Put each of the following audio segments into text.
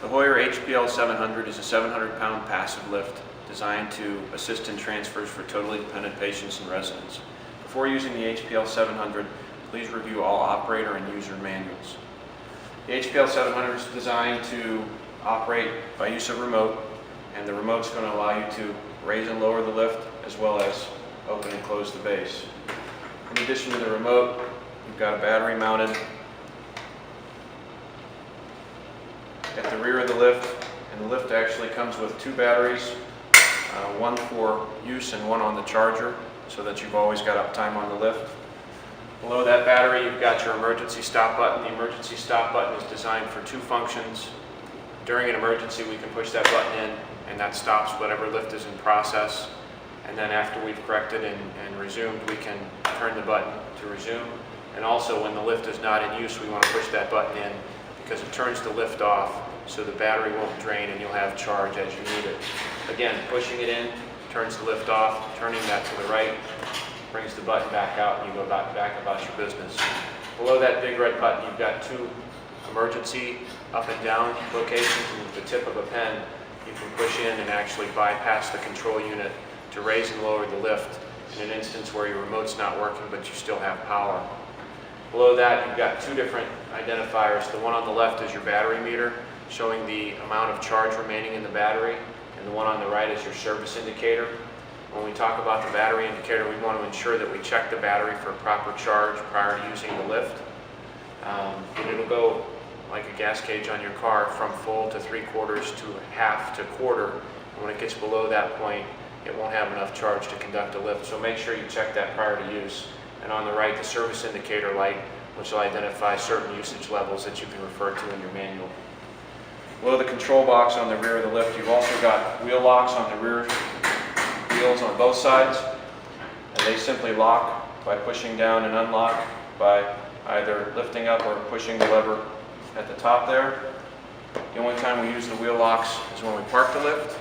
The Hoyer HPL700 is a 700-pound passive lift designed to assist in transfers for totally dependent patients and residents. Before using the HPL700, please review all operator and user manuals. The HPL700 is designed to operate by use of remote, and the remote's going to allow you to raise and lower the lift as well as open and close the base. In addition to the remote, you've got a battery mounted at the rear of the lift, and the lift actually comes with two batteries, one for use and one on the charger, so that you've always got uptime on the lift. Below that battery, you've got your emergency stop button. The emergency stop button is designed for two functions. During an emergency, we can push that button in, and that stops whatever lift is in process. And then after we've corrected and resumed, we can turn the button to resume. And also, when the lift is not in use, we want to push that button in because it turns the lift off, so the battery won't drain and you'll have charge as you need it. Again, pushing it in turns the lift off, turning that to the right brings the button back out, and you go back about your business. Below that big red button, you've got two emergency up and down locations, and with the tip of a pen, you can push in and actually bypass the control unit to raise and lower the lift in an instance where your remote's not working but you still have power. Below that, you've got two different identifiers. The one on the left is your battery meter, showing the amount of charge remaining in the battery, and the one on the right is your service indicator. When we talk about the battery indicator, we want to ensure that we check the battery for proper charge prior to using the lift. And it'll go like a gas gauge on your car from full to 3/4 to half to quarter. And when it gets below that point, it won't have enough charge to conduct a lift. So make sure you check that prior to use. And on the right, the service indicator light, which will identify certain usage levels that you can refer to in your manual. Below the control box on the rear of the lift, you've also got wheel locks on the rear wheels on both sides, and they simply lock by pushing down and unlock by either lifting up or pushing the lever at the top there. The only time we use the wheel locks is when we park the lift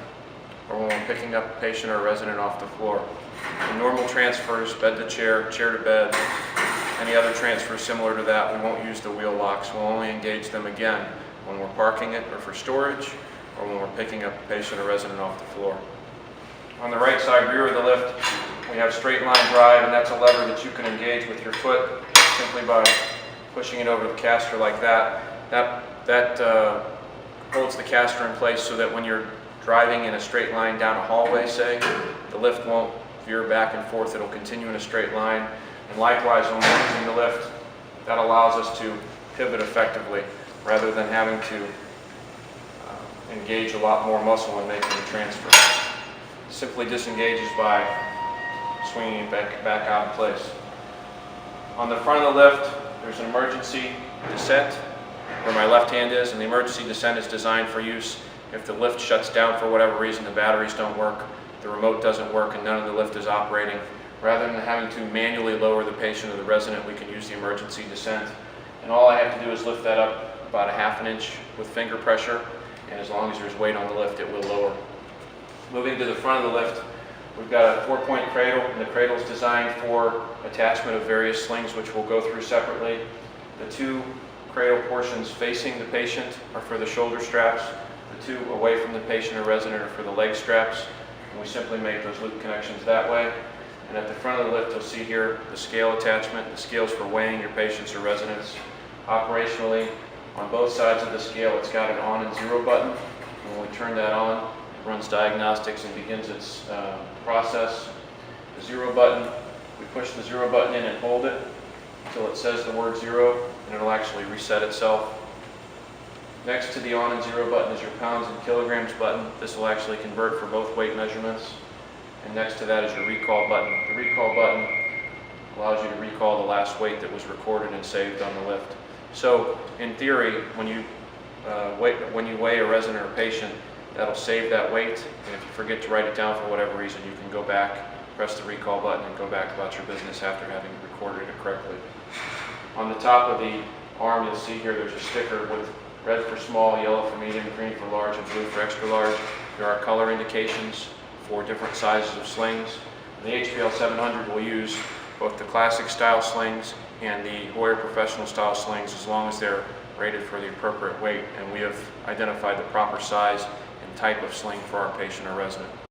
or when we're picking up a patient or a resident off the floor. In normal transfers, bed to chair, chair to bed, any other transfers similar to that, we won't use the wheel locks. We'll only engage them again when we're parking it or for storage, or when we're picking up a patient or resident off the floor. On the right side rear of the lift, we have straight line drive, and that's a lever that you can engage with your foot simply by pushing it over the caster like that. That holds the caster in place so that when you're driving in a straight line down a hallway, say, the lift won't veer back and forth. It'll continue in a straight line. And likewise, when we're using the lift, that allows us to pivot effectively rather than having to engage a lot more muscle when making the transfer. Simply disengages by swinging it back out in place. On the front of the lift, there's an emergency descent where my left hand is, and the emergency descent is designed for use if the lift shuts down for whatever reason, the batteries don't work, the remote doesn't work, and none of the lift is operating. Rather than having to manually lower the patient or the resident, we can use the emergency descent. And all I have to do is lift that up about 1/2 inch with finger pressure, and as long as there's weight on the lift, it will lower. Moving to the front of the lift, we've got a 4-point cradle, and the cradle is designed for attachment of various slings, which we'll go through separately. The two cradle portions facing the patient are for the shoulder straps. The two away from the patient or resident are for the leg straps, and we simply make those loop connections that way. And at the front of the lift, you'll see here the scale attachment. The scale's for weighing your patients or residents. Operationally, on both sides of the scale, it's got an on and zero button. And when we turn that on, it runs diagnostics and begins its process. The zero button, we push the zero button in and hold it until it says the word zero, and it'll actually reset itself. Next to the on and zero button is your pounds and kilograms button. This will actually convert for both weight measurements. And next to that is your recall button. The recall button allows you to recall the last weight that was recorded and saved on the lift. So in theory, when you weigh a resident or patient, that'll save that weight. And if you forget to write it down for whatever reason, you can go back, press the recall button, and go back about your business after having recorded it correctly. On the top of the arm, you'll see here there's a sticker with red for small, yellow for medium, green for large, and blue for extra large. There are color indications for different sizes of slings. And the HPL700 will use both the classic style slings and the Hoyer professional style slings, as long as they're rated for the appropriate weight, and we have identified the proper size and type of sling for our patient or resident.